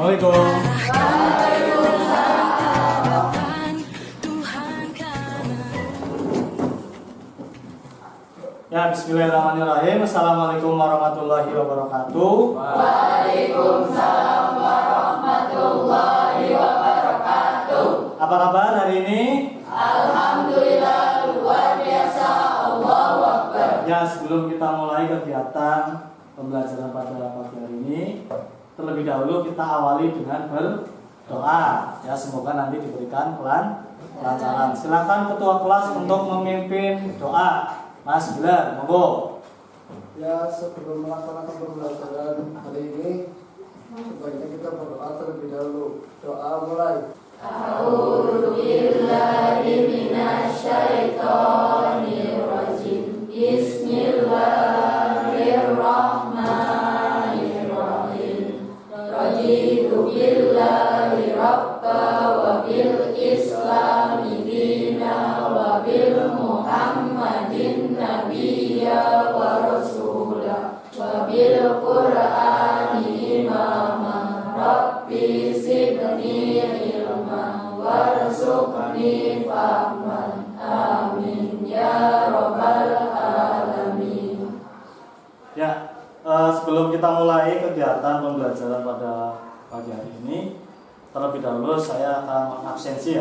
Assalamualaikum. Ya, bismillahirrahmanirrahim. Assalamualaikum warahmatullahi wabarakatuh. Waalaikumsalam warahmatullahi wabarakatuh. Apa kabar hari ini? Alhamdulillah, luar biasa. Allahu Akbar. Ya, sebelum kita mulai kegiatan pembelajaran pada pagi hari ini, terlebih dahulu kita awali dengan berdoa. Ya, semoga nanti diberikan kelancaran. Silakan ketua kelas untuk memimpin doa. Mas Bilar, monggo. Ya, sebelum melaksanakan pembelajaran hari ini, sebaiknya kita berdoa terlebih dahulu. Doa mulai. A'udzu billahi minasyaitonir rajim. Bismillahirrahmanirrahim. Raditu billahi rabba wa bil islami dina wa bil muhammadin nabiyya wa rasulah wa bil qur'ani imama. Rabbi zidni ilma warzuqni fahman. Amin ya rabbal alamin. Ya, sebelum kita mulai kegiatan pembelajaran pada pagi hari ini, terlebih dahulu saya akan mengabsensi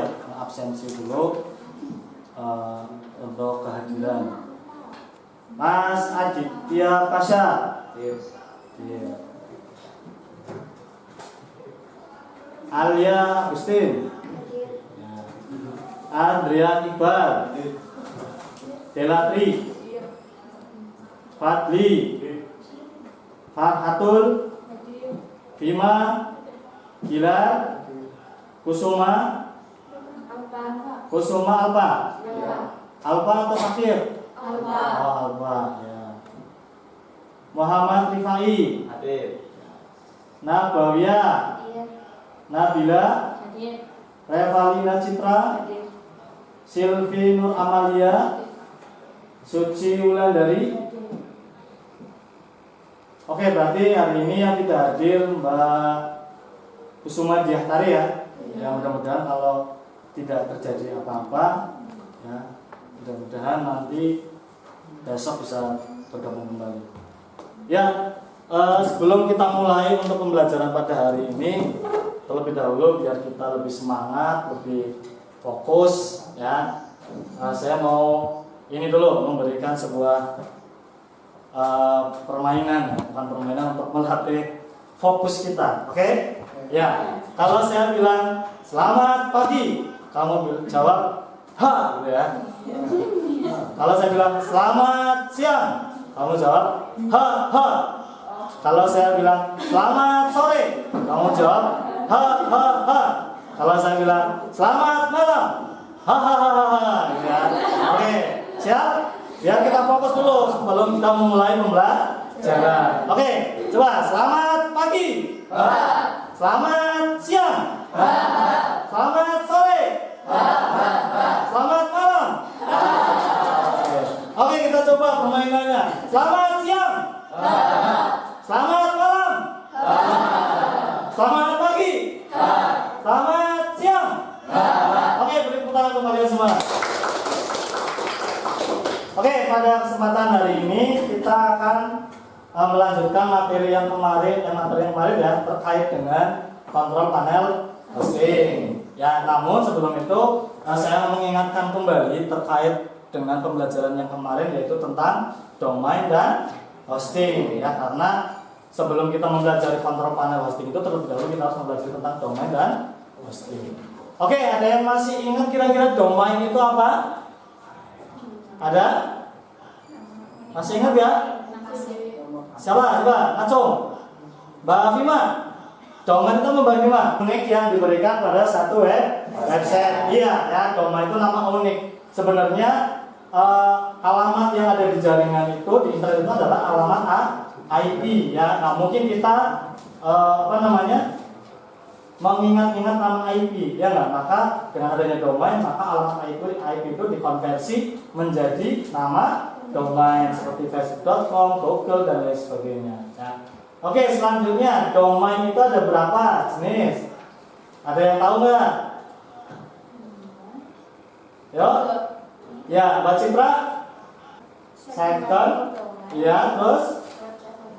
dulu untuk kehadiran Mas Aditya Pasha. Iya. Alia Agustin. Andrian Iqbal. Delatri. Fadli. Farhatul. Bima. Gilar. Kusuma. Kusuma Alfa. Alfa atau Fakir? Alfa. Oh, Alfa, ya. Muhammad Rifai. Nabawiyah. Nabila. Revalina Citra. Silvi Nur Amalia. Suci Wulandari. Oke, berarti hari ini yang tidak hadir Mbak Kusuma Diahtari ya. Ya, mudah-mudahan kalau tidak terjadi apa-apa, ya, mudah-mudahan nanti besok bisa bergabung kembali. Ya, sebelum kita mulai untuk pembelajaran pada hari ini, terlebih dahulu biar kita lebih semangat, lebih fokus, ya, saya mau ini dulu memberikan sebuah permainan, bukan permainan, untuk melatih fokus kita, oke? Ya, kalau saya bilang selamat pagi, kamu jawab ha, gitu ya. Kalau saya bilang selamat siang, kamu jawab ha ha. Kalau saya bilang selamat sore, kamu jawab ha ha ha. Kalau saya bilang selamat malam, ha ha ha ha, gitu ya. Oke, siap? Biar kita fokus dulu sebelum kita memulai pembelajaran. Oke, coba selamat pagi. Selamat siang. Selamat sore. Selamat malam. Oke, kita coba permainannya. Selamat siang. Selamat malam. Selamat pagi. Selamat siang. Oke, beri tepuk tangan untuk kalian semua. Oke, pada kesempatan hari ini kita akan melanjutkan materi yang kemarin ya, terkait dengan kontrol panel hosting. Ya, namun sebelum itu saya mengingatkan kembali terkait dengan pembelajaran yang kemarin, yaitu tentang domain dan hosting ya, karena sebelum kita mempelajari kontrol panel hosting itu terlebih dahulu kita harus mempelajari tentang domain dan hosting. Oke, ada yang masih ingat kira-kira domain itu apa? Ada? Masih ingat ya? Siapa? Coba, acung. Mbak Afima. Domain itu Mbak Afima, unik yang diberikan pada satu website. Iya, ya, domain itu nama unik. Sebenarnya alamat yang ada di jaringan itu di internet itu adalah alamat IP ya. Nah, mungkin kita mengingat-ingat nama IP ya nggak? Maka dengan adanya domain, maka alamat IP itu dikonversi menjadi nama domain seperti facebook.com, Google dan lain sebagainya ya. Oke, selanjutnya domain itu ada berapa jenis? Ada yang tahu nggak? Yo, ya, Mbak Citra. Second, ya, terus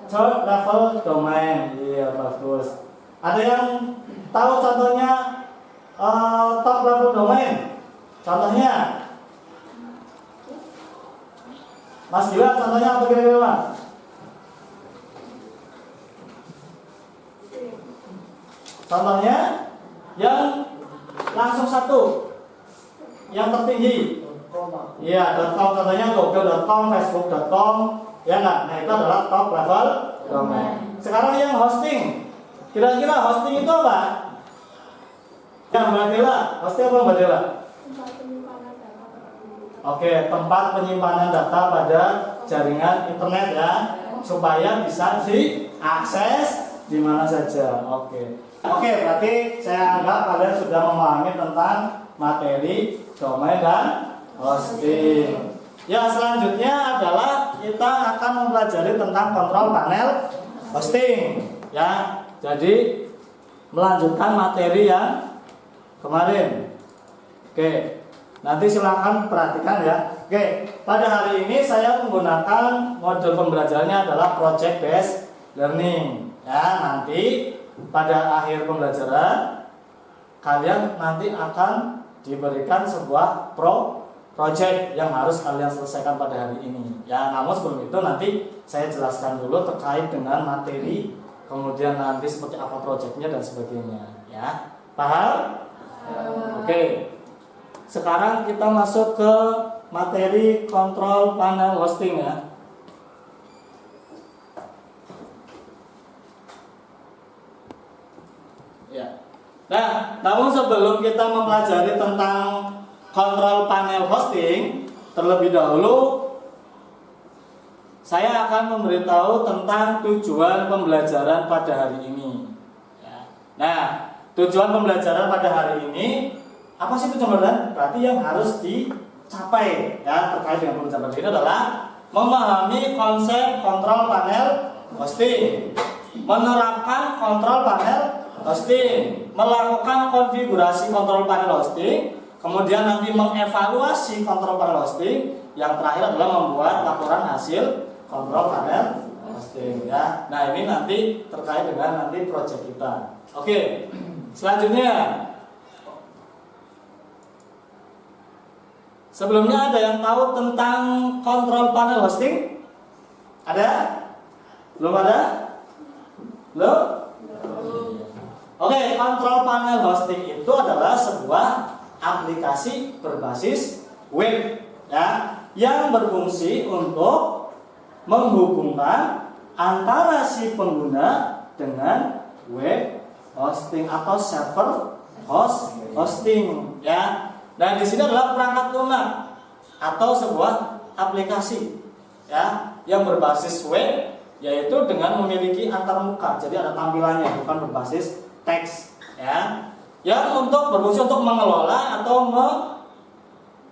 third level domain, iya bagus. Ada yang tahu contohnya top level domain? Contohnya, Mas Gila, contohnya apa kira-kira Mas? Contohnya yang langsung satu, yang tertinggi. Iya, .com contohnya google.com, facebook.com, ya nggak? Nah itu adalah top level domain. Sekarang yang hosting, kira-kira hosting itu apa? Ya Mbak Dela, hosting apa Mbak Dela? Oke, tempat penyimpanan data pada jaringan internet ya, supaya bisa diakses di mana saja. Oke, berarti saya anggap kalian sudah memahami tentang materi domain dan hosting. Ya, selanjutnya adalah kita akan mempelajari tentang kontrol panel hosting. Ya, jadi melanjutkan materi yang kemarin. Oke, nanti silakan perhatikan ya. Oke, pada hari ini saya menggunakan modul pembelajarannya adalah project based learning. Ya, nanti pada akhir pembelajaran kalian nanti akan diberikan sebuah project yang harus kalian selesaikan pada hari ini. Ya, namun sebelum itu nanti saya jelaskan dulu terkait dengan materi, kemudian nanti seperti apa projectnya dan sebagainya. Ya, paham? Oke. Sekarang kita masuk ke materi kontrol panel hosting ya. Ya. Nah, namun sebelum kita mempelajari tentang kontrol panel hosting, terlebih dahulu saya akan memberitahu tentang tujuan pembelajaran pada hari ini. Ya. Nah, tujuan pembelajaran pada hari ini apa sih tujuan pembelajaran? Berarti yang harus dicapai ya terkait dengan pembelajaran ini adalah memahami konsep kontrol panel hosting, menerapkan kontrol panel hosting, melakukan konfigurasi kontrol panel hosting, kemudian nanti mengevaluasi kontrol panel hosting, yang terakhir adalah membuat laporan hasil kontrol panel hosting ya. Nah, ini nanti terkait dengan nanti project kita. Oke. Selanjutnya, sebelumnya ada yang tahu tentang kontrol panel hosting? Ada? Belum ada? Belum? Oke, kontrol panel hosting itu adalah sebuah aplikasi berbasis web ya, yang berfungsi untuk menghubungkan antara si pengguna dengan web hosting atau server hosting ya. Dan di sini adalah perangkat lunak atau sebuah aplikasi ya yang berbasis web, yaitu dengan memiliki antarmuka. Jadi ada tampilannya, bukan berbasis teks ya. Yang untuk berfungsi untuk mengelola atau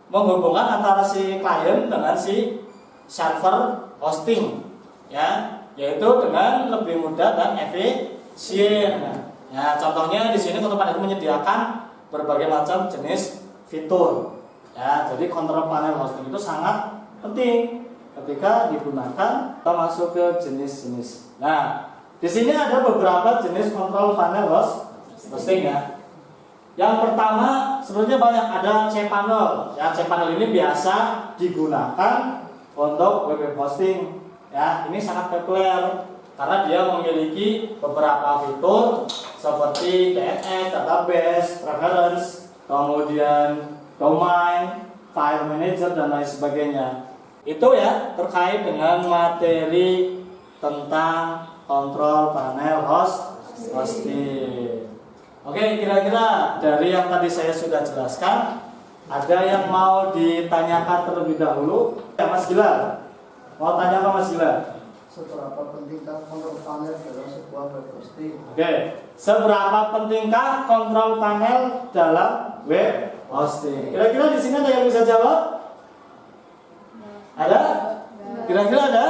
menghubungkan antara si klien dengan si server hosting ya, yaitu dengan lebih mudah dan efisien. Ya, contohnya di sini kontrol panel itu menyediakan berbagai macam jenis fitur. Ya, jadi kontrol panel hosting itu sangat penting ketika digunakan. Kita masuk ke jenis-jenis. Nah, di sini ada beberapa jenis kontrol panel hosting ya. Yang pertama sebenarnya banyak, ada cPanel. Ya, cPanel ini biasa digunakan untuk web hosting. Ya, ini sangat populer karena dia memiliki beberapa fitur seperti DNS, database, preference, kemudian domain, file manager dan lain sebagainya. Itu ya terkait dengan materi tentang kontrol panel hosting. Oke, kira-kira dari yang tadi saya sudah jelaskan, ada yang mau ditanyakan terlebih dahulu? Ya, Mas Gila, mau tanya apa Mas Gila? Seberapa pentingkah kontrol panel dalam sebuah web hosting? Oke, seberapa pentingkah kontrol panel dalam web hosting? Kira-kira di sini ada yang bisa jawab? Ada? Kira-kira ada?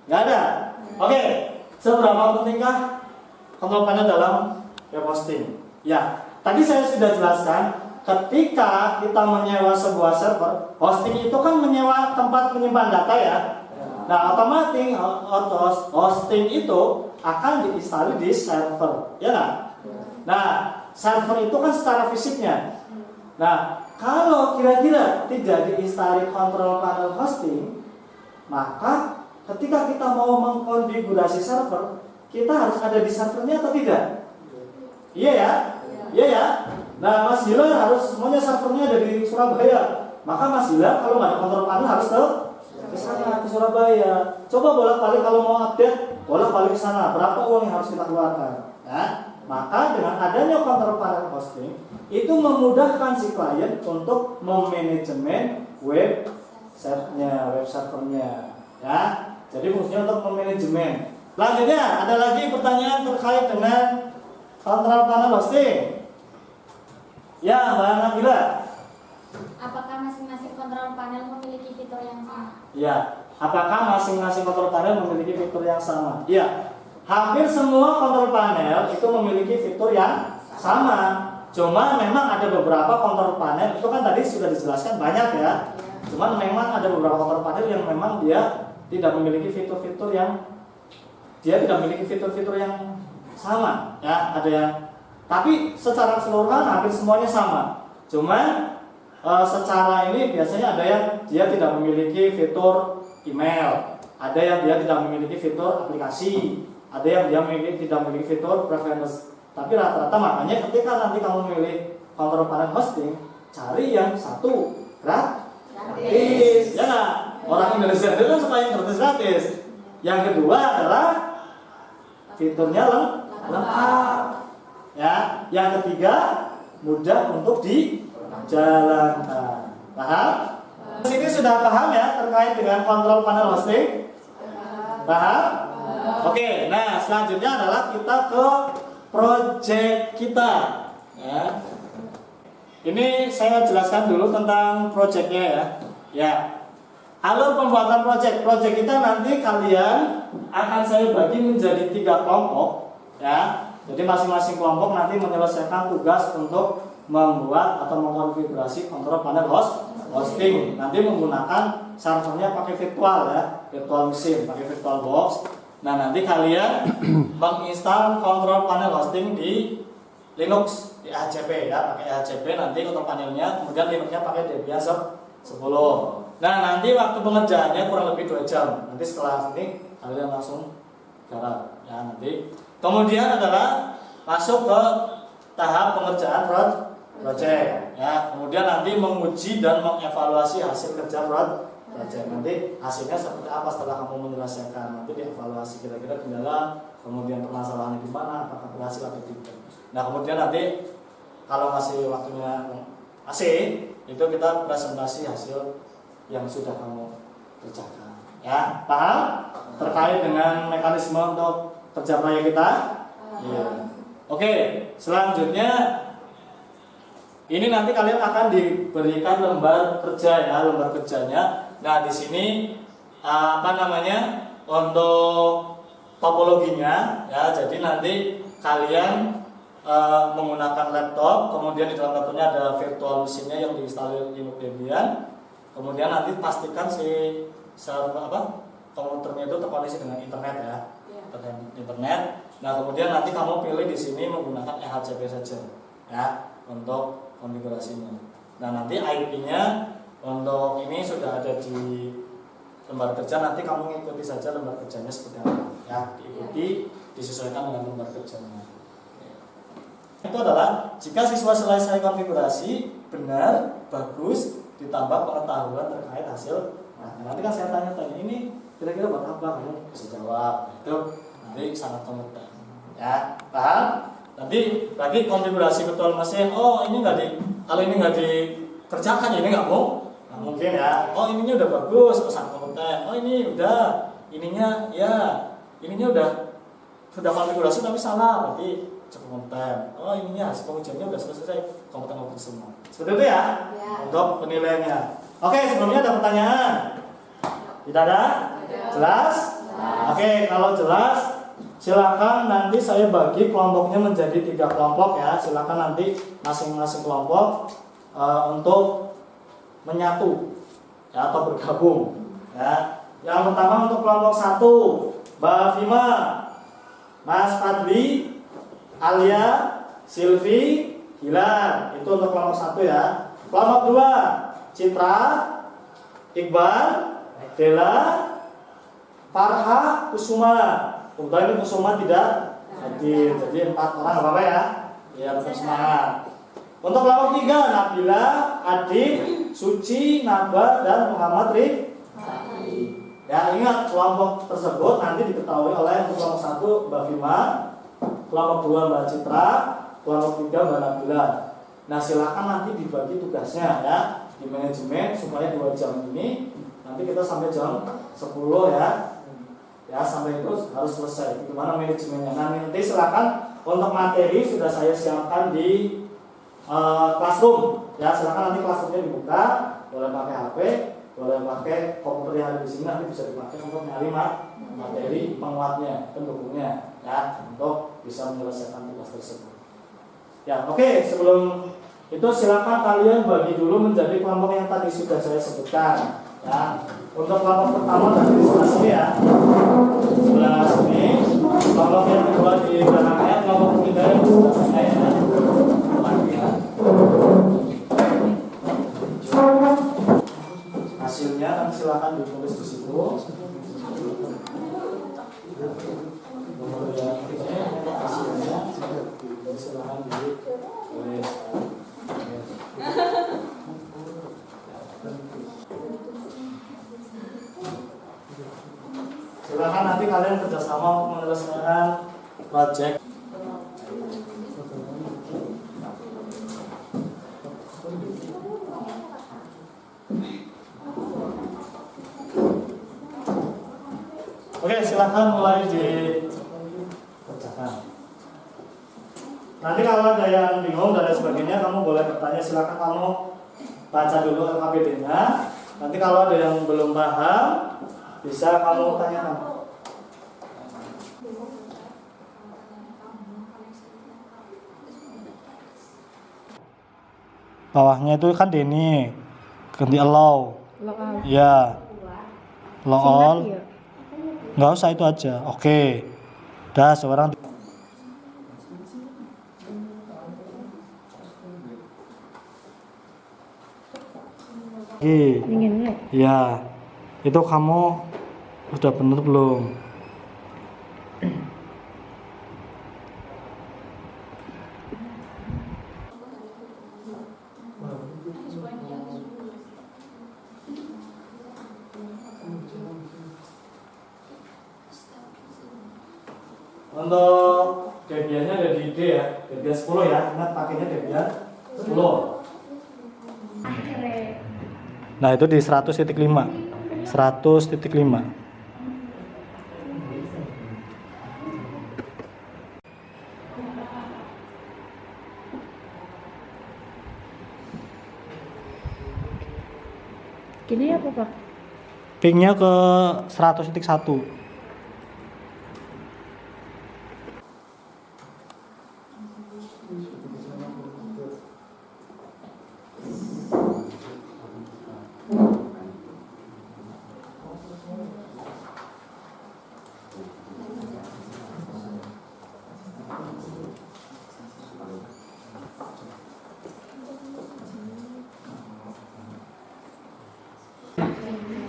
Nggak ada? Oke, Seberapa pentingkah kontrol panel dalam web hosting? Ya, tadi saya sudah jelaskan, ketika kita menyewa sebuah server, hosting itu kan menyewa tempat menyimpan data ya. Nah, otomatis hosting itu akan diinstal di server, ya kan? Nah, server itu kan secara fisiknya. Nah, kalau kira-kira tidak diinstal kontrol panel hosting, maka ketika kita mau mengkonfigurasi server, kita harus ada di servernya atau tidak? Iya ya? Iya ya? Nah, Mas Hila harus semuanya servernya ada di Surabaya. Maka Mas Hila kalau nggak ada kontrol panel harus ke sana, ke Surabaya. Coba bolak-balik kalau mau update, bolak-balik ke sana. Berapa uang yang harus kita keluarkan? Ya? Maka dengan adanya kontrol panel hosting, itu memudahkan si klien untuk memanajemen web servernya, ya. Jadi fungsinya untuk memanajemen. Selanjutnya ada lagi pertanyaan terkait dengan kontrol panel hosting. Ya, Mbak Nabila. Apakah masing-masing kontrol panel memiliki fitur yang sama? Ya, apakah masing-masing kontrol panel memiliki fitur yang sama? Ya, hampir semua kontrol panel itu memiliki fitur yang sama. Cuma memang ada beberapa kontrol panel, itu kan tadi sudah dijelaskan banyak ya. Cuman memang ada beberapa kontrol panel yang memang dia tidak memiliki fitur-fitur yang sama ya, ada yang, tapi secara keseluruhan hampir semuanya sama. Cuman secara ini biasanya ada yang dia tidak memiliki fitur email, ada yang dia tidak memiliki fitur aplikasi, ada yang dia tidak memiliki fitur preference. Tapi rata-rata makanya ketika nanti kamu memilih kontrol panel hosting, cari yang satu gratis. Ya nggak? Orang Indonesia itu kan suka yang gratis. Yang kedua adalah fiturnya lengkap. Ya. Yang ketiga mudah untuk dijalankan. Paham? Di sini sudah paham ya terkait dengan kontrol panel hosting? Paham? Oke, nah selanjutnya adalah kita ke project kita ya. Ini saya jelaskan dulu tentang projectnya ya. Ya, alur pembuatan project kita nanti kalian akan saya bagi menjadi 3 kelompok ya. Jadi masing-masing kelompok nanti menyelesaikan tugas untuk membuat atau mengkonfigurasi kontrol panel hosting. Nanti menggunakan servernya pakai virtual ya, virtual machine, pakai virtual box. Nah, nanti kalian menginstal kontrol panel hosting di Linux, di HCP ya, pakai HCP nanti kontrol panelnya, kemudian Linuxnya pakai Debian 10. Nah, nanti waktu pengerjaannya kurang lebih 2 jam. Nanti setelah ini kalian langsung garap ya nanti. Kemudian adalah masuk ke tahap pengerjaan project ya. Kemudian nanti menguji dan mengevaluasi hasil kerja project. Nanti hasilnya seperti apa setelah kamu menyelesaikan, nanti dievaluasi kira-kira kendala, kemudian permasalahannya di mana, apakah berhasil atau tidak. Nah, kemudian nanti kalau masih waktunya masih, itu kita presentasi hasil yang sudah kamu kerjakan. Ya, paham? Terkait dengan mekanisme untuk kerja proyek kita? Iya. Oke, selanjutnya ini nanti kalian akan diberikan lembar kerja ya, lembar kerjanya. Nah, di sini untuk topologinya ya. Jadi nanti kalian menggunakan laptop, kemudian di dalam laptopnya ada virtual mesinnya yang diinstalkan Linux Debian. Kemudian nanti pastikan si komputernya itu terkoneksi dengan internet ya. Internet. Nah, kemudian nanti kamu pilih di sini menggunakan eHCP saja ya untuk konfigurasinya. Nah, nanti IP-nya untuk ini sudah ada di lembar kerja, nanti kamu mengikuti saja lembar kerjanya seperti apa ya, diikuti, disesuaikan dengan lembar kerjanya. Itu adalah jika siswa selesai konfigurasi benar, bagus, ditambah pengetahuan terkait hasil. Nah, nanti kan saya tanya-tanya, ini kira-kira buat apa, kamu bisa jawab. Itu nanti sangat kompeten ya, paham? Nanti lagi konfigurasi virtual machine, kalau ini nggak dikerjakan ya ini nggak mungkin ya. Oh, ininya udah bagus, sangat kompeten. Oh, ini udah ininya sudah konfigurasi tapi salah, berarti cukup kompeten. Oh, ininya hasil pengujiannya udah selesai, kompeten semua. Seperti itu ya, untuk penilaiannya. Oke, sebelumnya ada pertanyaan? Tidak ada? Jelas? Oke, kalau jelas silakan nanti saya bagi kelompoknya menjadi 3 kelompok ya. Silakan nanti masing-masing kelompok untuk menyatu ya, atau bergabung ya. Yang pertama untuk kelompok 1, Mbak Fima, Mas Fadli, Alia, Silvi, Hilar. Itu untuk kelompok 1 ya. Kelompok 2, Citra, Iqbal, Dela, Farha, Kusuma. Kebetulan ini Kusuma tidak hadir, jadi 4 orang apa-apa ya. Ya, tetap semangat. Untuk kelompok 3, Nabila, Adik, Suci, Naba, dan Muhammad Rifki. Ya, ingat kelompok tersebut nanti diketahui oleh untuk kelompok 1 Mbak Fima, kelompok 2 Mbak Citra, kelompok 3 Mbak Nabila. Nah, silakan nanti dibagi tugasnya ya di manajemen supaya 2 jam ini nanti kita sampai jam 10 ya. Ya, sampai itu harus selesai. Gimana manajemennya? Nah, nanti silakan untuk materi sudah saya siapkan di classroom. Ya, silakan nanti classroomnya dibuka, boleh pakai HP, boleh pakai komputer yang ada di sini, nanti bisa dipakai untuk nyari materi penguatnya, pendukungnya, ya, untuk bisa menyelesaikan tugas tersebut. Ya, oke. Sebelum itu silakan kalian bagi dulu menjadi kelompok yang tadi sudah saya sebutkan. Ya, untuk kelompok pertama dari sebelah sini ya, sebelah sini. Kelompok yang kedua di belakangnya, kelompok ketiga yang di sebelah sana ya. Hasilnya nanti silakan ditulis di situ. Kemudian hasilnya silakan ditulis. Silakan nanti kalian kerjasama untuk menyelesaikan project. Oke, silakan mulai dikerjakan. Nanti kalau ada yang bingung dan lain sebagainya, kamu boleh bertanya. Silakan kamu baca dulu LKPD-nya. Nanti kalau ada yang belum paham, bisa kamu tanyakan. Bawahnya itu kan Denny, ganti allow. Ya, allow all. Nggak usah, itu aja. Oke. Udah, seorang. Ya, itu kamu sudah benar belum? Untuk Debiannya ada di D ya, Debian 10 ya, ingat pakainya Debian 10. Nah, itu di 100.5. 100.5. Gini apa, Pak? Pingnya ke 100.1.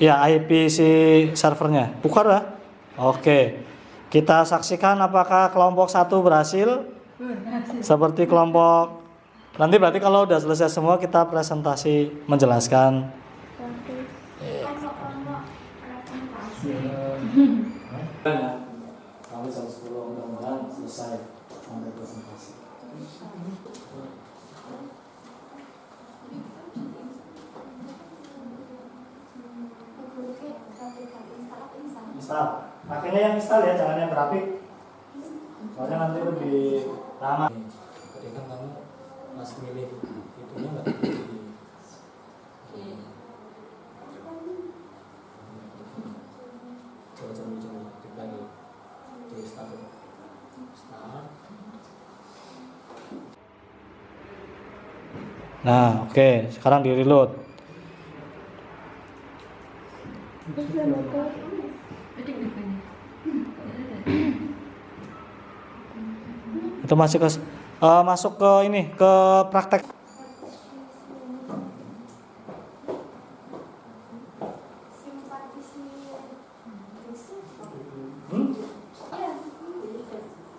Ya, IP si servernya. Buka ya? Oke. Kita saksikan apakah kelompok 1 berhasil. Seperti kelompok. Nanti berarti kalau udah selesai semua kita presentasi menjelaskan. Sampai jam 10 mudah-mudahan selesai sampai presentasi. Install. Pakainya yang install ya, jangan yang grafik. Soalnya nanti lebih lama. Tadi kan kamu pas milih itunya nggak coba di lagi di start. Nah, oke, sekarang di reload. Itu masuk ke ini, ke praktek.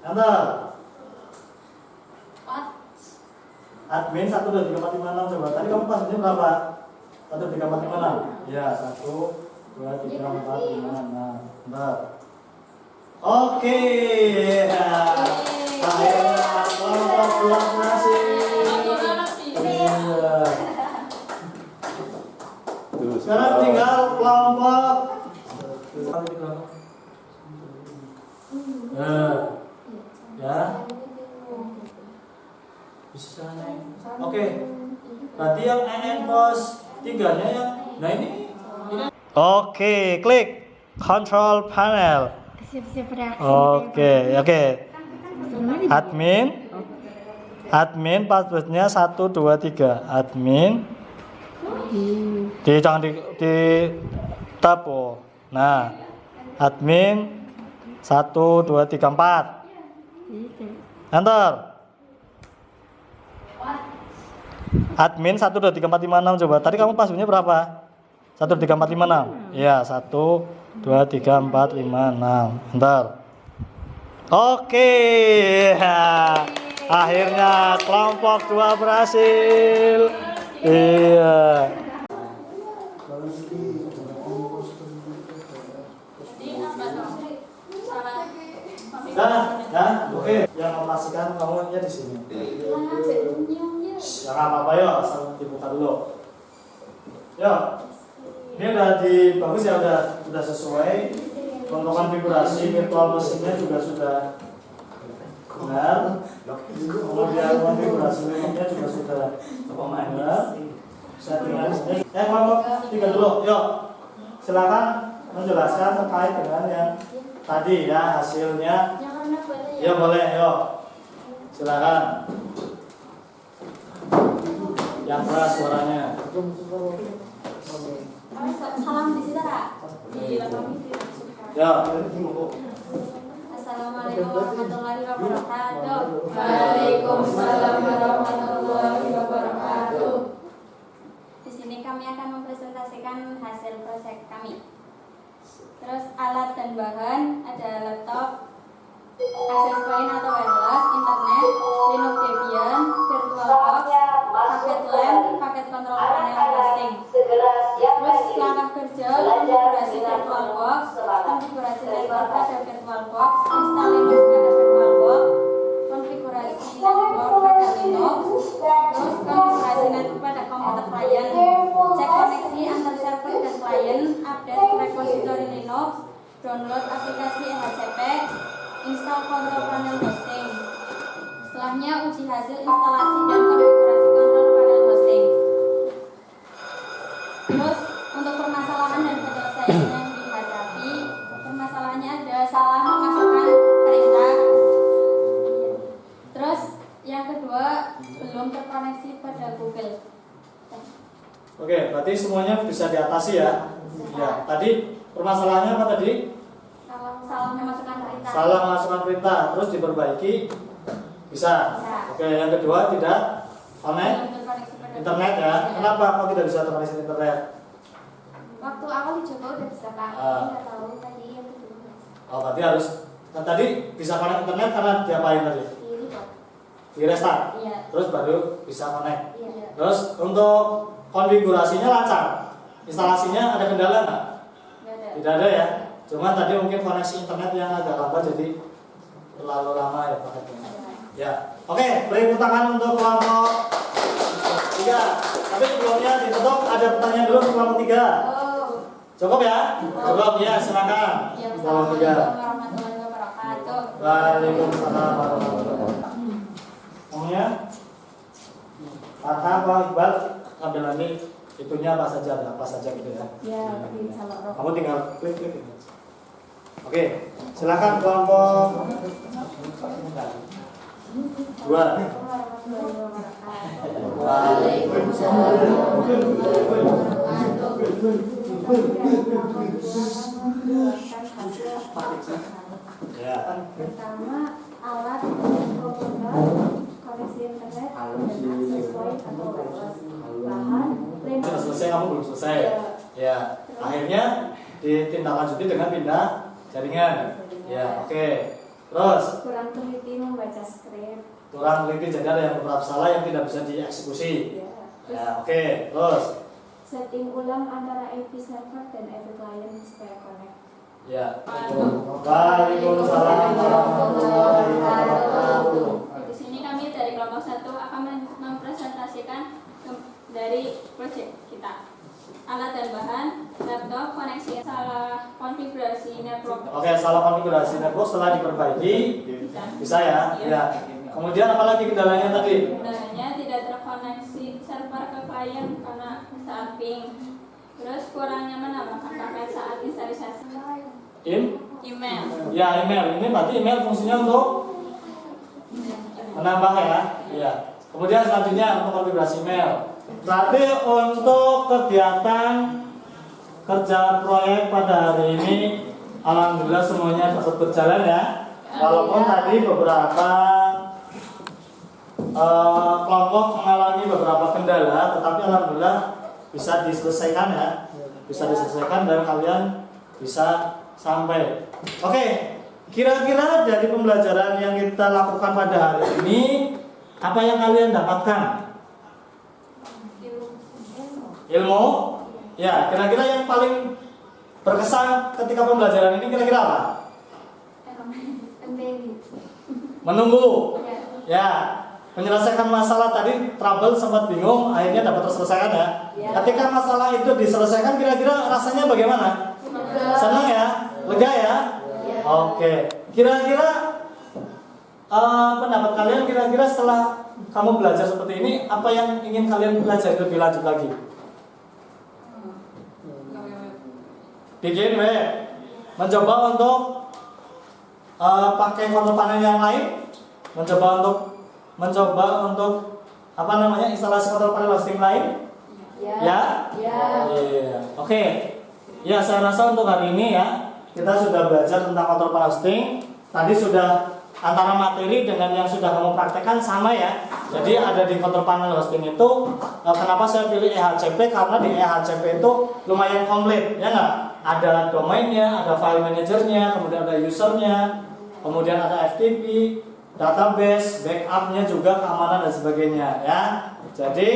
Enter. Admin 1 2 3 4 5 6 coba. Tadi kamu pasnya berapa? 1 3 4 5 6. Ya, 1 2 3 4 5 6. Bentar. Oke. Akhirnya kelompok pulang berhasil. Iya. Sekarang tinggal kelompok. Ya. Bisa naik. Oke. Berarti yang NN pos 3-nya yang nah ini. Oke, klik control panel. Siap-siap reaksi. Oke. Admin passwordnya 1 2 3. Admin. Jangan di tab. Oh. Nah, admin 1 2 3 4. Enter. Admin 1 2 3 4 5 6 coba. Tadi kamu passwordnya berapa? 1 2 3 4 5 6. Iya, 1 2 3 4 5 6. Enter. Oke. Akhirnya kelompok 2 berhasil. Iya. Nah, oke. Yang memastikan kamunya di sini. Ya nggak apa-apa ya, asal dibuka dulu. Ya, ini udah bagus ya, udah sesuai. Untuk konfigurasi virtual mesinnya juga sudah benar. Kemudian konfigurasi mesinnya juga sudah benar. Settingan. Kelompok 3 dulu. Yuk, silakan menjelaskan terkait dengan yang tadi ya hasilnya. Ya boleh, yuk. Silakan. Yang keras suaranya. Salam di sini, Kak. Ya. Assalamualaikum warahmatullahi wabarakatuh. Waalaikumsalam warahmatullahi wabarakatuh. Di sini kami akan mempresentasikan hasil proyek kami. Terus alat dan bahan ada laptop, access point atau wireless, internet, Linux Debian, VirtualBox, paket LAN, paket kontrol panel hosting. Terus langkah kerja, konfigurasi VirtualBox, konfigurasi network pada VirtualBox, install Linux pada VirtualBox, konfigurasi network pada Linux, terus konfigurasi network pada komputer klien, cek koneksi antar server dan klien, update repository Linux, download aplikasi EHCP, install kontrol panel hosting. Setelahnya uji hasil instalasi dan konfigurasi kontrol panel hosting. Terus untuk permasalahan dan penyelesaian yang dihadapi, permasalahannya ada salah memasukkan perintah. Terus yang kedua belum terkoneksi pada Google. Oke, berarti semuanya bisa diatasi ya. Ya, tadi permasalahannya apa tadi? Salah memasukkan perintah. Salah memasukkan perintah, terus diperbaiki bisa. Oke, yang kedua tidak connect Belum terkoneksi pada internet ya. Google. Kenapa kok tidak bisa terkoneksi internet? Waktu awal dicoba udah bisa Pak. Nggak tahu tadi yang kedua. Oh, berarti harus. Nah, tadi bisa connect internet karena diapain tadi? Ini Pak. Di restart. Iya. Terus baru bisa connect. Iya. Terus untuk konfigurasinya lancar. Instalasinya ada kendala nggak? Nggak ada. Tidak ada ya. Cuma tadi mungkin koneksi internet yang agak lambat jadi terlalu lama ya paketnya. Ya. Oke, beri tepuk tangan untuk kelompok 3. Tapi sebelumnya ditutup ada pertanyaan dulu untuk kelompok 3. Oh. Cukup ya? Cukup ya, silakan. Ya, Kelompok 3. Assalamualaikum warahmatullahi wabarakatuh. Waalaikumsalam warahmatullahi wabarakatuh. Ngomongnya Fatha Pak Iqbal ambil nanti itunya apa saja, ada apa saja gitu ya. Ya, kalau roh. Kamu tinggal klik klik. Oke, silakan kelompok Dua. Waalaikumsalam warahmatullahi Ya. Pertama, alat komputer, koneksi internet, dan akses point atau wireless. Bahan, Sudah selesai, kamu belum selesai. Ya. Akhirnya ditindaklanjuti dengan pindah jaringan. Ya, oke. Terus kurang teliti membaca skrip. kurang teliti, jadi ada yang beberapa salah yang tidak bisa dieksekusi. Ya, oke. Terus Setting ulang antara AV server dan AV client supaya connect. ya. Waalaikumsalam warahmatullahi wabarakatuh. Di sini kami dari kelompok 1 akan mempresentasikan dari proyek kita. Alat dan bahan, laptop, koneksi, salah konfigurasi network. Oke, salah konfigurasi network setelah diperbaiki bisa ya. Ya. Kemudian apa lagi kendalanya tadi? Kendalanya tidak terkoneksi server ke klien karena saat ping. Terus kurang nyaman menambahkan paket saat instalisasi. Email. Ya, email. Ini berarti email fungsinya untuk menambah ya. Iya. Kemudian selanjutnya untuk konfigurasi email. Berarti untuk kegiatan kerja proyek pada hari ini alhamdulillah semuanya dapat berjalan ya. Walaupun tadi beberapa kelompok mengalami beberapa kendala, tetapi alhamdulillah bisa diselesaikan ya. Bisa diselesaikan dan kalian bisa sampai. Oke, kira-kira dari pembelajaran yang kita lakukan pada hari ini, apa yang kalian dapatkan? Ilmu? Ya, kira-kira yang paling berkesan ketika pembelajaran ini kira-kira apa? Menunggu. Ya, menyelesaikan masalah tadi trouble sempat bingung, akhirnya dapat terselesaikan ya. Ketika masalah itu diselesaikan, kira-kira rasanya bagaimana? Senang ya? Lega ya? Oke. Kira-kira pendapat kalian kira-kira setelah kamu belajar seperti ini, apa yang ingin kalian belajar lebih lanjut lagi? Bikin web. Mencoba untuk pakai kontrol panel yang lain, mencoba untuk apa namanya instalasi kontrol panel hosting lain, ya. Iya. Oke. Ya, saya rasa untuk hari ini ya kita sudah belajar tentang kontrol panel hosting. Tadi sudah antara materi dengan yang sudah kamu praktekkan sama ya. Jadi ada di kontrol panel hosting itu. Kenapa saya pilih EHCP? Karena di EHCP itu lumayan komplit, ya nggak? Ada domainnya, ada file manajernya, kemudian ada usernya, kemudian ada FTP, database, backupnya juga, keamanan dan sebagainya ya. Jadi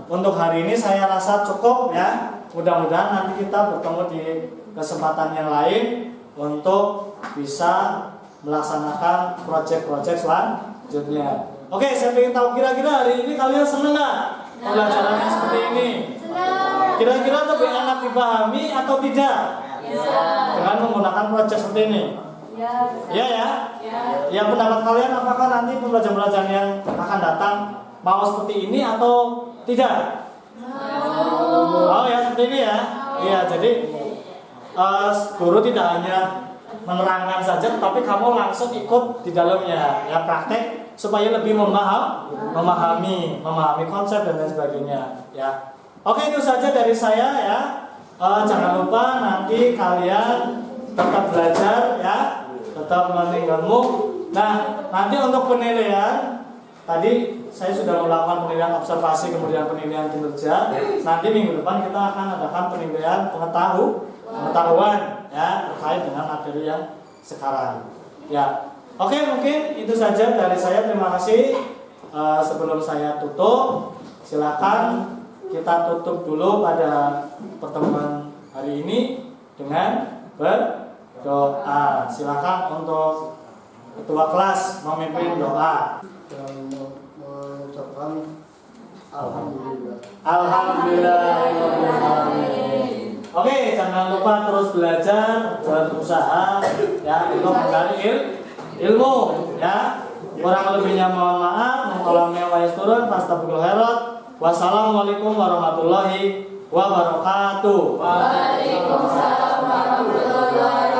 untuk hari ini saya rasa cukup ya. Mudah-mudahan nanti kita bertemu di kesempatan yang lain untuk bisa melaksanakan proyek-proyek selanjutnya. Oke, saya ingin tahu kira-kira hari ini kalian senang nggak pembelajarannya seperti ini? Kira-kira lebih enak dipahami atau tidak? Dengan menggunakan proyek seperti ini. Iya ya. Ya, pendapat kalian apakah nanti pembelajaran yang akan datang mau seperti ini atau tidak? Oh ya, seperti ini ya. Iya, jadi guru tidak hanya menerangkan saja, tapi kamu langsung ikut di dalamnya ya, praktek supaya lebih memahami konsep dan lain sebagainya ya. Oke, itu saja dari saya ya. Jangan lupa nanti kalian tetap belajar ya, tetap memetik ilmu. Nah, nanti untuk penilaian tadi saya sudah melakukan penilaian observasi kemudian penilaian kinerja. Nanti minggu depan kita akan adakan penilaian pengetahuan ya terkait dengan materi yang sekarang. Ya. Oke, mungkin itu saja dari saya. Terima kasih. Sebelum saya tutup, silakan kita tutup dulu pada pertemuan hari ini dengan berdoa. Silakan untuk ketua kelas memimpin doa. Dan mengucapkan alhamdulillah. Alhamdulillahirobbilalamin. Oke, jangan lupa terus belajar, jangan berusaha ya untuk mencari ilmu ya. Kurang lebihnya mohon maaf. Tolongnya wa'isturun fastabikul khairat. Wassalamualaikum warahmatullahi wabarakatuh. Waalaikumsalam warahmatullahi wabarakatuh.